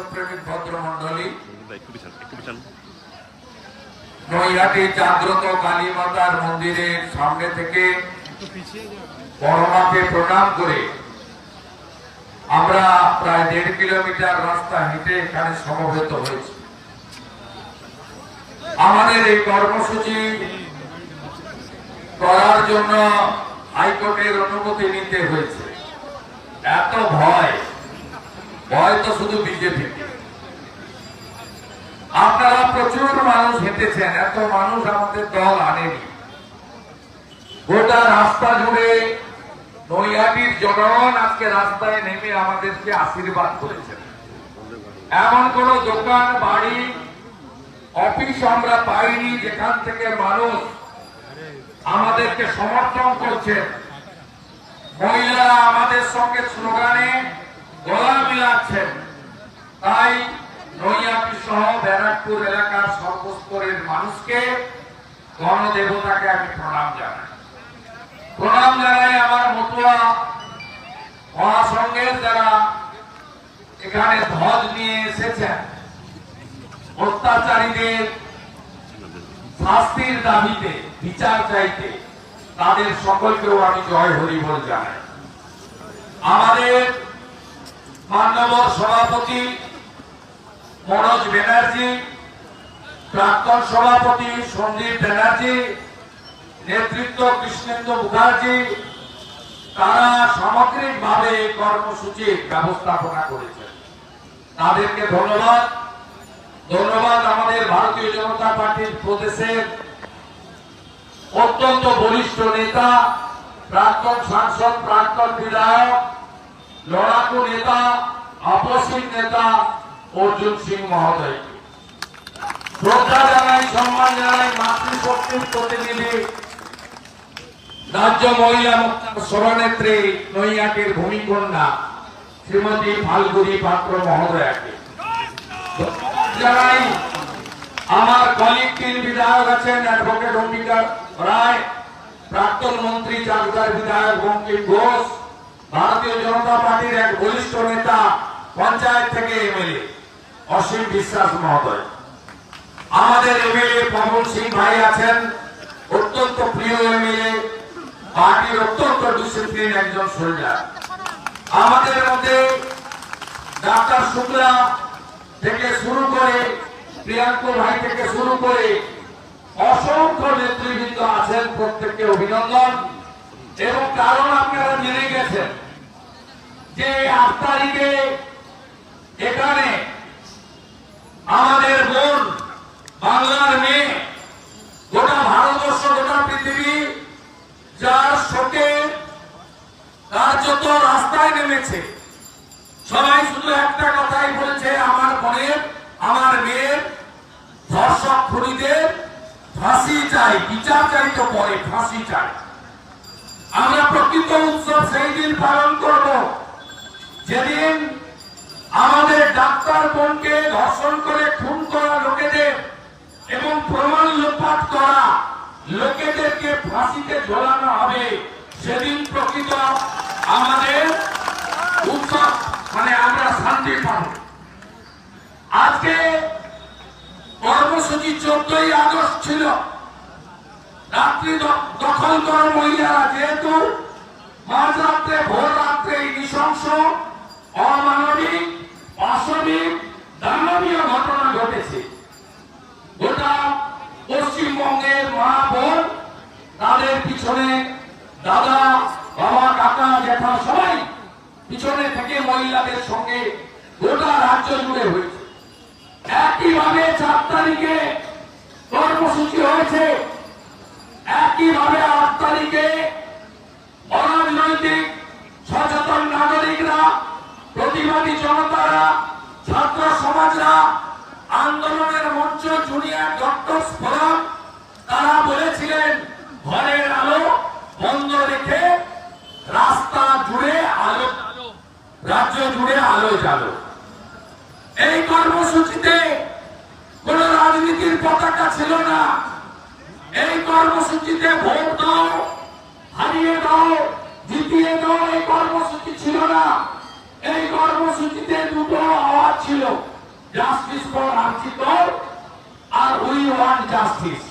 দেশপ্রেমিক ভদ্রমন্ডলী, নৈহাটি জাগ্রত কালী মাতার মন্দিরের সামনে থেকে বড়মাকে প্রণাম করে আমরা প্রায় 1.5 কিলোমিটার রাস্তা হেঁটে এখানে সমবেত হয়েছি। আমাদের এই কর্মসূচি করার জন্য হাইকোর্টের অনুমতি নিতে হয়েছে। এত ভয় তো শুধু বিজেপি। আপনারা প্রচুর মানুষ হেঁটেছেন, এত মানুষ আমাদের দল আনেনি। গোটা রাস্তা জুড়ে নৈহাটির জনগণ আজকে রাস্তায় নেমে আমাদেরকে আশীর্বাদ করেছেন। এমন কোন দোকান, বাড়ি, অফিস আমরা পাইনি যেখান থেকে মানুষ আমাদেরকে সমর্থন করছেন। মহিলারা আমাদের সঙ্গে স্লোগানে গলা মিলাচ্ছেন। তাই নৈহাটি সহ ব্যারাকপুর এলাকার সর্বস্তরের মানুষকে, গণদেবতাকে আমি প্রণাম জানাই। আমার মতুয়া মহাসংঘের যারা এখানে ধ্বজ নিয়ে এসেছেন, অত্যাচারীদের শাস্তির দাবিতে, বিচার চাইতে, তাদের সকলকেও আমি জয় হরি বল জানাই। আমাদের মাননীয় সভাপতি মনোজ ব্যানার্জি, প্রাক্তন সভাপতি সন্দীপ ব্যানার্জি, নেতৃত্ব কৃষ্ণেন্দু মুখার্জি, তারা সামগ্রিকভাবে কর্মসূচির ব্যবস্থাপনা করেছেন। তাদেরকে ধন্যবাদ। আমাদের ভারতীয় জনতা পার্টির প্রদেশের অত্যন্ত বরিষ্ঠ নেতা, প্রাক্তন সাংসদ, প্রাক্তন বিধায়ক, লড়াকু নেতা, আপসীন নেতা অর্জুন সিং মহোদয়কে শ্রদ্ধা জানাই, সম্মান জানাই। মাতৃশক্তির প্রতিনিধি রাজ্য মহিলা সভানেত্রী নৈহাটির ভূমিকন্যা শ্রীমতী ফাল্গুনী পাত্র মহোদয়াকে জানাই। আমার কলিগ তিন বিধায়ক আছেন, অ্যাডভোকেট অম্বিকা রায়, প্রাক্তন মন্ত্রী চাকদার বিধায়ক বঙ্কিম ঘোষ, ভারতীয় জনতা পার্টির এক বরিষ্ঠ নেতা, পঞ্চায়েত থেকে এমএলএ অসীম বিশ্বাস মহোদয়। আমাদের এমএলএ পবন সিং ভাই আছেন, অত্যন্ত প্রিয় এমএলএ, পার্টির অত্যন্ত ডিসিপ্লিন একজন সোলজার। আমাদের মধ্যে ডাক্তার শুক্লা থেকে শুরু করে, প্রিয়াঙ্কু ভাই থেকে শুরু করে অসংখ্য নেতৃবৃন্দ আছেন, প্রত্যেককে অভিনন্দন। এবং কারণ আপনারা জেনে গেছেন যে 8 তারিখে এখানে আমাদের বোন, বাংলার মেয়ে, গোটা ভারতবর্ষ, গোটা পৃথিবী যার শোকে কার্যত রাস্তায় নেমেছে, সবাই শুধু একটা কথাই বলছে, আমার বোনের, আমার মেয়ের ধর্ষক খুনিদের ফাঁসি চাই, বিচার চাই তো পরে, ফাঁসি চাই। আমরা প্রকৃত উৎসব সেই দিন পালন করব যেদিন আমাদের ডাক্তার বোনকে ধর্ষণ করে খুন করা লোকেদের এবং প্রমাণ লোপাট করা লোকেদেরকে ফাঁসিতে ঝোলানো হবে। সেদিন প্রকৃত আমাদের উৎসব, মানে আমরা শান্তি পাব। আজকে কর্মসূচি 14ই আগস্ট ছিল। রাত্রি দখল করা মহিলারা যেহেতু মাঝরাত্রে, ভোর রাত্রে নৃশংস, অমানবিক, অস্বাভাবিক, দানবীয় ঘটনা ঘটেছে, গোটা পশ্চিমবঙ্গের মা বোন, তাদের পিছনে দাদা, বাবা, কাকা, জ্যাঠা সবাই পিছনে থেকে মহিলাদের সঙ্গে গোটা রাজ্য জুড়ে হয়েছে। একইভাবে 4 তারিখে কর্মসূচি হয়েছে, একইভাবে 8 তারিখে অরাজনৈতিক সচেতন নাগরিকরা, প্রতিবাদী জনতারা, ছাত্র সমাজরা, আন্দোলনের মঞ্চ, জুনিয়র ডক্টরস ফোরাম, তারা বলেছিলেন ঘরের আলো বন্ধ রেখে রাস্তা জুড়ে আলো, রাজ্য জুড়ে আলো জ্বালো। এই কর্মসূচিতে কোন রাজনীতির পতাকা ছিল না। এই কর্মসূচিতে ভোট দাও, হারিয়ে দাও, জিতিয়ে দাও, এই কর্মসূচি ছিল না। এই কর্মসূচিতে দুটো আওয়াজ ছিল, জাস্টিস ফর আর্চিকর আর উই ওয়ান্ট জাস্টিস।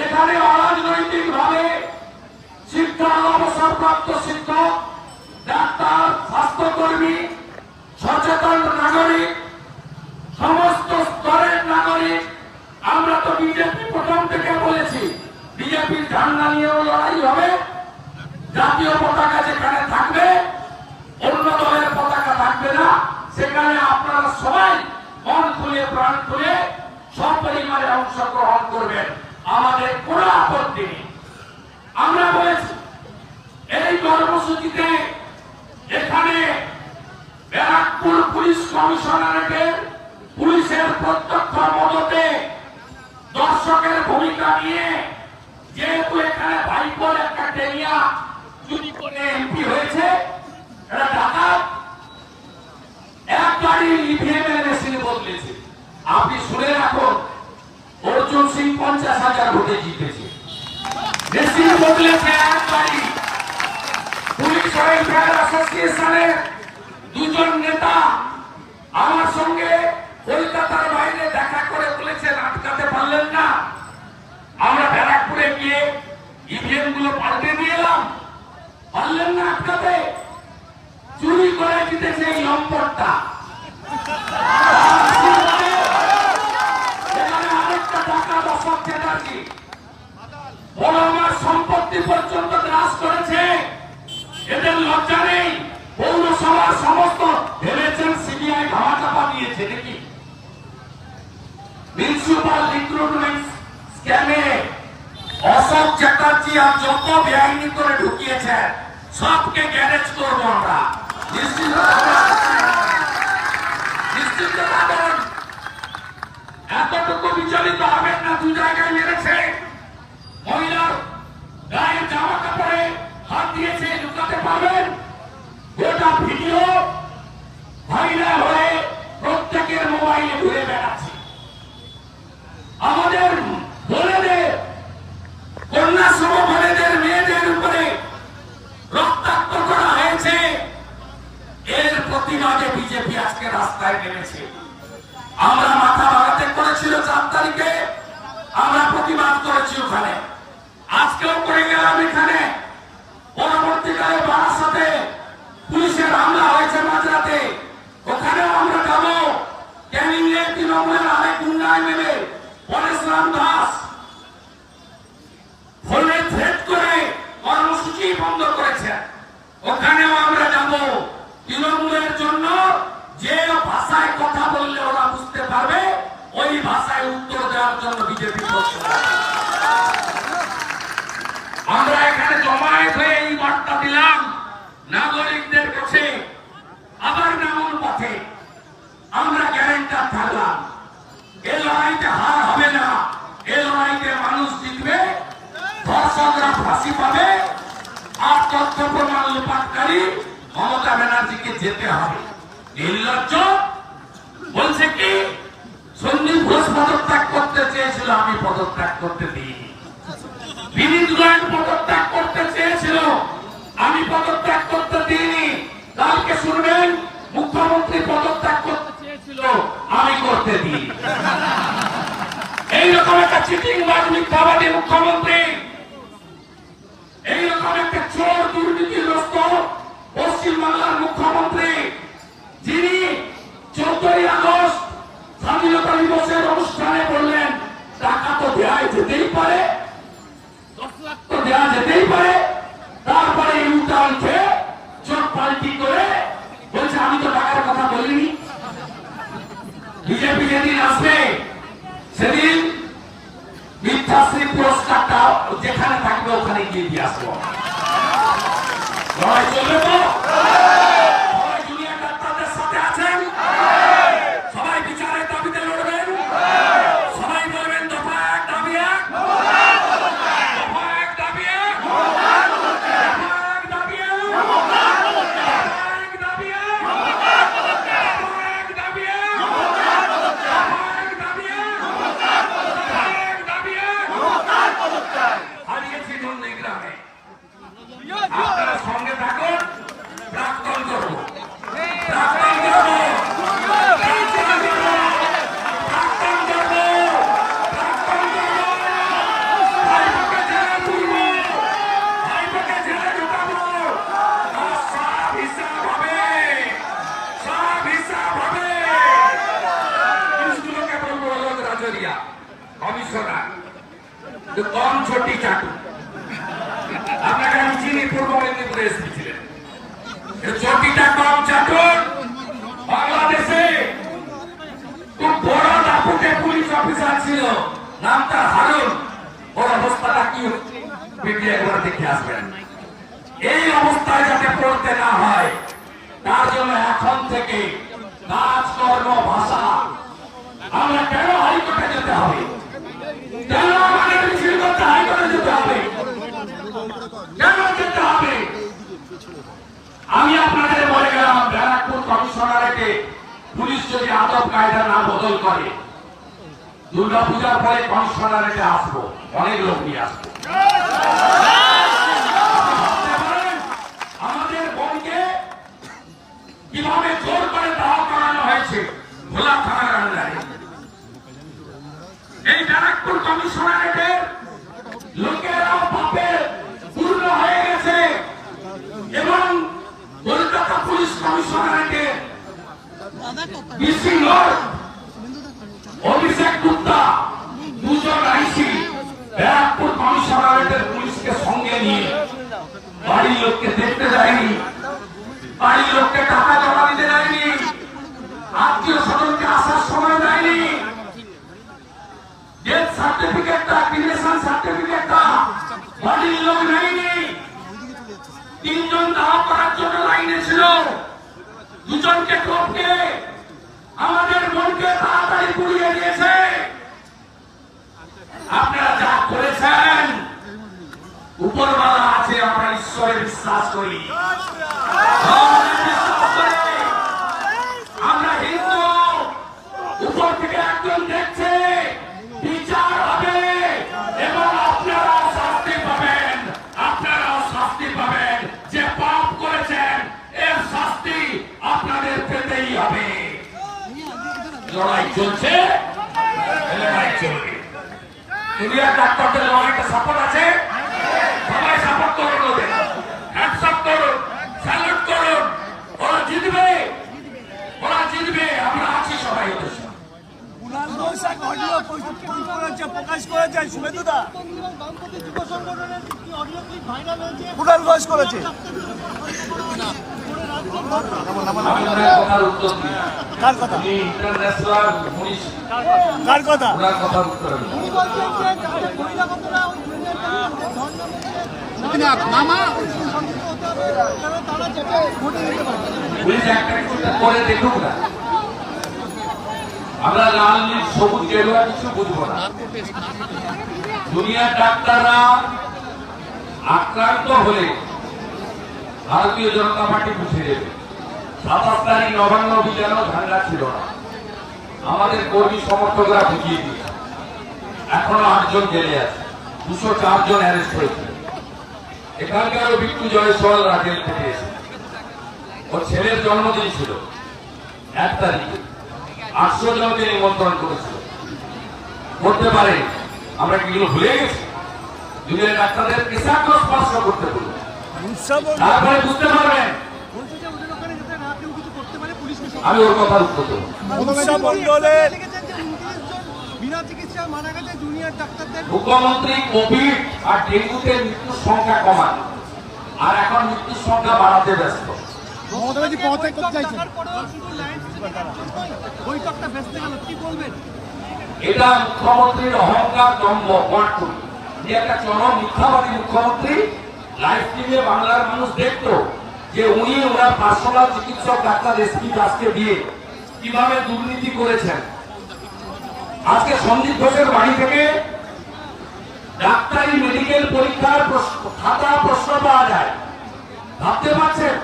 এখানে অরাজনৈতিক ভাবে শিক্ষা, অবসরপ্রাপ্ত শিক্ষক, ডাক্তার, স্বাস্থ্যকর্মী, সচেতন নাগরিক, সমস্ত স্তরের নাগরিক, আমরা তো বিজেপি প্রথম থেকে বলেছি বিজেপির ঝান্ডা নিয়েও লড়াই হবে, জাতীয় পতাকা যেখানে থাকবে, অন্য দলের পতাকা থাকবে না, সেখানে আপনারা সবাই মন খুলে প্রাণ খুলে সপরিমাণে অংশগ্রহণ করবেন, আমাদের কোনো আপত্তি নেই। আমরা বলেছি এই কর্মসূচিতে এখানে ব্যারাকপুর পুলিশ কমিশনারেটের পুলিশের প্রত্যক্ষ মদতে দর্শকের ভূমিকা নিয়ে, যেহেতু এখানে ভাইপোর একটা টেনিয়া চুরি করে এমপি হয়েছে, এটা ডাকাত, এক গাড়ি ইভিএম এর মেশিন বদলেছে। আপনি শুনে রাখুন, অর্জুন সিং 50,000 ভোটে জিতেছে, মেশিন বদলেছে এক গাড়ি। পুলিশ ওয়েলফেয়ার অ্যাসোসিয়েশনের দুজন নেতা আমার সঙ্গে কলকাতার বাইরে দেখা করে বলেছেন আটকাতে পারলেন না, আমরা ব্যারাকপুরে গিয়ে ইভিএম গুলো পাল্টে দিয়ে এলাম, পারলেন না আটকাতে, চুরি করে জিতেছে এই নম্বরটা। এখানে আরেকটা টাকা দশক চ্যাটার্জি বড় আমার সম্পত্তি পর্যন্ত গ্রাস করেছে, এদের লজ্জা নেই। পৌরসভার সমস্ত ভেবেছেন সিবিআই ধামাচাপা দিয়েছে নাকি? মিউনিসিপাল রিক্রুটমেন্ট স্ক্যামে অশোক চ্যাটার্জি আর যত বেআইনি করে ঢুকিয়েছে সবকে গ্যারেজ করবো আমরা, নিশ্চিত থাকুন। এতটুকু বিচলিত হবেন না, দু জায়গায় মেরেছে, মহিলার গায়ে জামা কাপড়ে হাত দিয়েছে, লুকাতে পারবেন। গোটা ভিডিও ভাইরাল হয়ে প্রত্যেকের মোবাইলে ঘুরে বেড়াচ্ছে। আমাদের বোনেদের, কন্যা সম বোনেদের, মেয়েদের উপরে রক্তাক্ত করা হয়েছে, এর প্রতিবাদে বিজেপি আজকে রাস্তায় নেমেছে। আমরা মাথা ভাঙাতে করেছিল 4 তারিখে, আমরা প্রতিবাদ করেছি ওখানে, আজকেও করে গেলাম এখানে। পরবর্তীকালে বারাসাতে পুলিশের হামলা হয়েছে মাঝরাতে, ওখানেও আমরা যাবো। ক্যানিংয়ে তৃণমূলের আরেক গুন্ডায় নেবে পরেশরাম দাস ফোনে থ্রেট করে কর্মসূচি বন্ধ করেছে, ওখানেও আমরা যাব। তৃণমূলের জন্য যে ভাষায় কথা বললে ওরা বুঝতে পারবে, ওই ভাষায় উত্তর দেওয়ার জন্য বিজেপি আমরা এখানে জমায়েত হয়ে এই বার্তা দিলাম নাগরিকদের কাছে। আবার নামুন পথে, আমরা গ্যারেন্টার থাকলাম, এ লড়াইতে হার হবে না, এ লড়াইতে মানুষ জিতবে, ধর্ষকরা ফাঁসি পাবে, আর তথ্য প্রমাণ লোপাটকারী মমতা ব্যানার্জিকে যেতে হবে। নির্লজ্জ বলছে কি সন্দীপ ঘোষ পদত্যাগ করতে চেয়েছিল, আমি পদত্যাগ করতে দিইনি। বিনীত গোয়েল পদত্যাগ করতে চেয়েছিল, আমি পদত্যাগ করতে দিইনি। কালকে শুনবেন মুখ্যমন্ত্রী পদত্যাগ করতে চেয়েছিল, আমি করতে দিই। এইরকম একটা চিটিংবাজ মিথ্যাবাদী মুখ্যমন্ত্রী, এইরকম একটা চোর দুর্নীতিগ্রস্ত পশ্চিমবাংলার মুখ্যমন্ত্রী, যিনি 14ই আগস্ট স্বাধীনতা দিবসের অনুষ্ঠানে বললেন টাকা তো দেওয়া যেতেই পারে, 10 লাখ তো দেওয়া যেতেই পারে, তারপরে ইউটার্ন খেয়ে চোখ পাল্টি করে বলছে আমি তো টাকার কথা বলিনি। বিজেপি যেদিন আসবে সেদিন মিথ্যাশ্রী পুরস্কারটা যেখানে থাকবে ওখানে গিয়ে দিয়ে আসবো। লড়াই চলবে তো? সবাই জুনিয়র ডাক্তারদের সাথে আছেন, সবাই বিচারের দাবিতে লড়বেন, সবাই বলবেন দফা 1 দাবি 1, দফা 1 দাবি 1, দফা 1 দাবি 1, দফা 1 দাবি 1, দফা 1 দাবি 1, দফা 1 দাবি 1, হারিয়েছি নন্দীগ্রামে। আপনারা সঙ্গে থাকুন, প্রাক্তন ব্যারাকপুরে এসপি ছিলেন। চটিটা কম চাটুর বাংলাদেশে খুব বড় দাপুটে পুলিশ অফিসার ছিল, নাম তার হারুন। ওর অবস্থাটা কি মিডিয়া একবার দেখে আসবেন। এই অবস্থায় যাতে পড়তে না হয় তার জন্য এখন থেকে কাজকর্ম ভাষা আমরা কেন হাইকোর্টে যেতে হবে, কেন আমাদের মিছিল করতে হাইকোর্টে যেতে হবে, কেন যেতে হবে? আমি আপনাদের বলে গেলাম, ব্যারাকপুর কমিশনারেটে পুলিশ যদি আদব কায়দা না বদল করে, দুর্গাপূজার পরে কমিশনারেটে আসবো, অনেক লোক নিয়ে আসবো। আমাদের বোনকে কিভাবে জোর করে দাহ করানো হয়েছে ভোলা থানার আন্ডারে। এই ব্যারাকপুর কমিশনারেটের লোকেরাও পাপে পূর্ণ হয়ে গেছে এবং কলকাতা পুলিশ কমিশনারেটের ডিসি লর্ড অভিষেক গুপ্তা দুজন আইসি ব্যারাকপুর কমিশনারেটের পুলিশকে সঙ্গে নিয়ে বাড়ির লোককে দেখতে যায়নি, বাড়ির লোককে টাকা জমা দিতে যায়নি, আত্মীয় স্বজনকে আসার সময় দেয়নি, ডেথ সার্টিফিকেটটা ক্রিমেশন সার্টিফিকেটটা বাড়ির লোক নেয়নি। তিনজন দাহ করার জন্য লাইনে ছিল, দুজনকে টপকে আমাদের মনকে তাড়াতাড়ি পুড়িয়ে দিয়েছে। আপনারা যা করেছেন, উপরওয়ালা আছে, আমরা ঈশ্বরে বিশ্বাস করি, আমরা হিন্দু। উপর থেকে একজন দেখছে, বিচার হবে এবং আপনারাও শাস্তি পাবেন, আপনারাও শাস্তি পাবেন। যে পাপ করেছেন এর শাস্তি আপনাদের পেতেই হবে। লড়াই চলছে, লড়াই চলবে। দুনিয়ার ডাক্তারদের লড়াইটা সাপোর্ট আছে, সবাই সাপোর্ট করুন, ওদের হ্যান্ডস আপ করুন, স্যালুট করুন। ওরা জিতবে, ওরা জিতবে, আমরা আছি সবাই ওদের সাথে। প্রকাশ করেছে শুভেন্দুদা, কুণাল ঘোষ করেছে। কথার উত্তর দিন। কার কথা? ইন্টারন্যাশনাল পুলিশ কার কথা? ওনার কথার উত্তর দিন। পুলিশ একটা কিছুটা করে দেখুক না, আমরা লাল নীল সবুজ গেরুয়া কিছু বুঝবো না। দুনিয়ার ডাক্তাররা আক্রান্ত হলে ভারতীয় জনতা পার্টি বুঝে দেবে। 27 তারিখ নবান্ন অভিযানও ঝান্ডা ছিল না, আমাদের কর্মী সমর্থকরা বুঝিয়ে দিয়েছে। এখনো 8 জন জেলে আছে, 204 জন অ্যারেস্ট হয়েছে। এখানকারও বিট্টু জয়সওয়াল জেল থেকে এসে, ওর ছেলের জন্মদিন ছিল 1 তারিখে, 800 জনকে নিমন্ত্রণ করেছিল। করতে পারে, আমরা কি এগুলো ভুলে গেছি? দুনিয়ার ডাক্তারদের পেশাকেও স্পর্শ করতে বলবো, তারপরে বুঝতে পারবেন। আমি ওর কথার উত্তর দেবো। মুখ্যমন্ত্রী কোভিড আর ডেঙ্গুতে মৃত্যুর সংখ্যা কমান, আর এখন মৃত্যুর সংখ্যা বাড়াতে ব্যস্ত। এটা মুখ্যমন্ত্রীর অহংকার, দম্ভ, কোয়াটুরি। যে একটা চরম মিথ্যাবাদী মুখ্যমন্ত্রী। লাইভ টিভি বাংলার মানুষ দেখতো যে উনি ওনার পার্সোনাল চিকিৎসক ডাক্তার এসপি দাসকে দিয়ে কিভাবে দুর্নীতি করেছেন। আজকে সন্দীপ ঘোষের বাড়ি থেকে ডাক্তারি মেডিকেল পরীক্ষার খাতা প্রশ্ন পাওয়া যায়, ভাবতে পারছেন?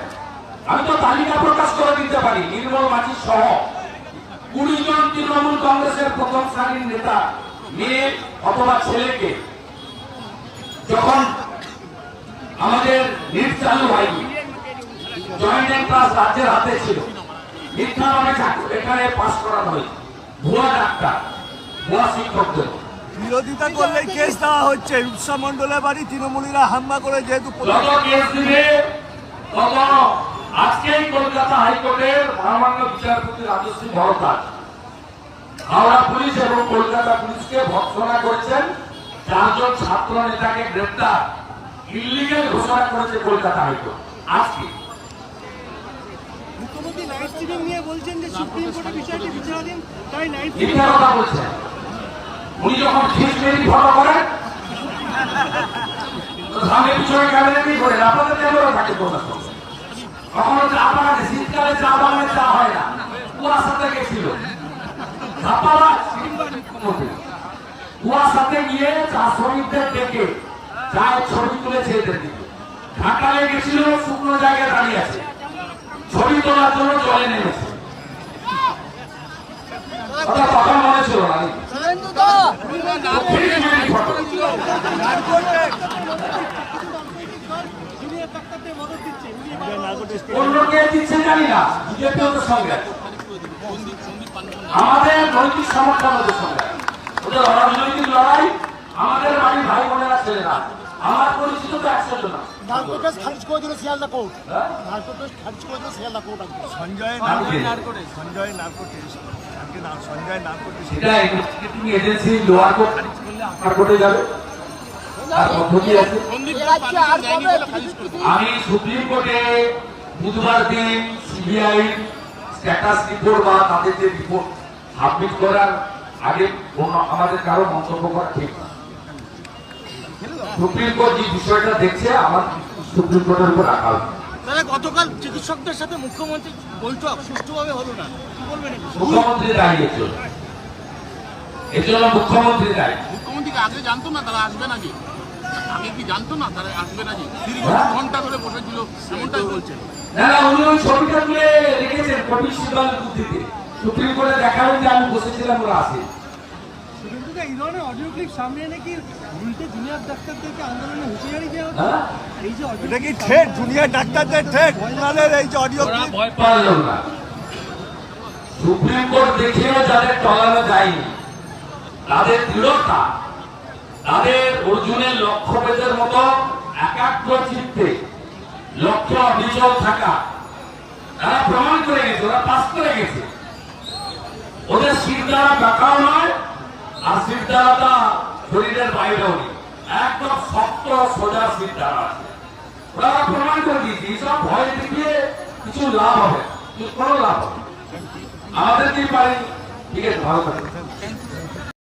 আমি তো তালিকা প্রকাশ করে দিতে পারি, নির্মল মাঝি সহ 20 জন তৃণমূল কংগ্রেসের প্রথম সারির নেতা মেয়ে অথবা ছেলেকে যখন আমাদের নিট চালু হয়নি, জয়েন্ট এন্ট্রান্স রাজ্যের হাতে ছিল, মিথ্যা নামে এখানে পাস করানো হয়েছে। ভুয়া ডাক্তার, ভুয়া শিক্ষকদের বিরোধিতা করলে কেস দেওয়া হচ্ছে। রূপসা মন্ডলের বাড়ি তৃণমূলীরা হামলা করে, যেহেতু কেস দিবে তত আজকেই কলকাতা হাইকোর্টের মহামান্য বিচারপতি রাজশ্রী ভরদ্বাজ হাওড়া পুলিশ এবং কলকাতা পুলিশকে ভর্ৎসনা করেছেন 4 জন ছাত্র নেতাকে গ্রেপ্তার ইল্লিগাল ঘোষণা করেছে কলকাতা হাইকোর্ট আজকে। মুখ্যমন্ত্রী লাইভ স্ট্রিমিং নিয়ে বলছেন যে সুপ্রিম কোর্টের বিষয়টি বিচারাধীন, তাই লাইভ মিথ্যা কথা বলছেন। উনি যখন খিচমেরি ফটো করেন সামনে পিছনে ক্যামেরা দিয়ে করেন, আপনাদের ক্যামেরা থাকে কথা। কখনো চা বাগানে শীতকালে চা বাগানে চা হয় না, কুয়াশাতে গেছিল কুয়াশাতে গিয়ে চা শ্রমিকদের ডেকে চায়ের ছবি তুলেছে এদের দিকে। ঢাকায় গেছিল, শুকনো জায়গায় দাঁড়িয়ে আছে, ছবি তোলার জন্য জলে নেমেছে। কথা মনে ছিল না অন্যকে দিচ্ছে জানি না, বিজেপি ওদের সঙ্গে আছে। আমাদের নৈতিক সমর্থন ওদের সঙ্গে, ওদের অরাজনৈতিক লড়াই আমাদের বাড়ির ভাই বোনেরা ছেলেরা। আমার পরিচিত তো 100 জন। খারিজ করে দিল শিয়ালদা কোর্ট, খারিজ করে দিল Sealdah court. Sanjay narco test, Sanjay narco test এটা ইনভেস্টিগেটিং এজেন্সি লোয়ার কোর্ট আপার কোর্টে যাবে, তার পদ্ধতি আছে। আমি সুপ্রিম কোর্টে বুধবার দিন সিবিআই স্ট্যাটাস রিপোর্ট বা তাদের যে রিপোর্ট সাবমিট করার আগে আমাদের কারো মন্তব্য করা ঠিক না। সুপ্রিম কোর্ট যে বিষয়টা দেখছে আমার সুপ্রিম কোর্টের উপর রাখা হবে। গতকাল চিকিৎসকদের সাথে মুখ্যমন্ত্রী বৈঠক সুষ্ঠুভাবে হলো না, কি বলবেন? মুখ্যমন্ত্রী দাঁড়িয়েছিল, এর জন্য মুখ্যমন্ত্রী দায়ী। মুখ্যমন্ত্রীকে আগে জানতো না তারা আসবে নাকি? আগে কি জানতো না তারা আসবে নাকি? দীর্ঘ ঘন্টা ধরে বসেছিল, এমনটাই বলছেন। না না, উনি ওই ছবিটা তুলে রেখেছেন কপিল সিবালের বুদ্ধিতে। সুপ্রিম কোর্টে দেখাবেন যে আমি বসেছিলাম, ওরা আসে। এই ধরনের অডিও ক্লিপ সামনে এনে কি উল্টে জুনিয়র ডাক্তারদেরকে আন্দোলনে হুঁশিয়ারি দেওয়া হচ্ছে? হ্যাঁ? এই যে এটা কি ঠেট জুনিয়র ডাক্তারদের ঠেট? ওনাদের এই যে অডিও ক্লিপ ভয় পারল না। সুপ্রিম কোর্ট দেখিয়েও যাদের টলানো যায়নি, তাদের দৃঢ়তা, তাদের অর্জুনের লক্ষ্যভেদের মতো একাগ্র চিত্তে লক্ষ্য অবিচল থাকা, তারা প্রমাণ করে গেছে, ওরা পাস করে গেছে। ওদের শীত দ্বারা দেখাও নয়, আর শীত দ্বারাটা শরীরের বাইরেও নেই, একদম শক্ত সোজা শীত দ্বারা আছে। ওরা প্রমাণ করে দিয়েছে এইসব ভয় দেখিয়ে কিছু লাভ হবে, কোনো লাভ হবে আমাদের কি পারি। ঠিক আছে, ভালো থাকবে।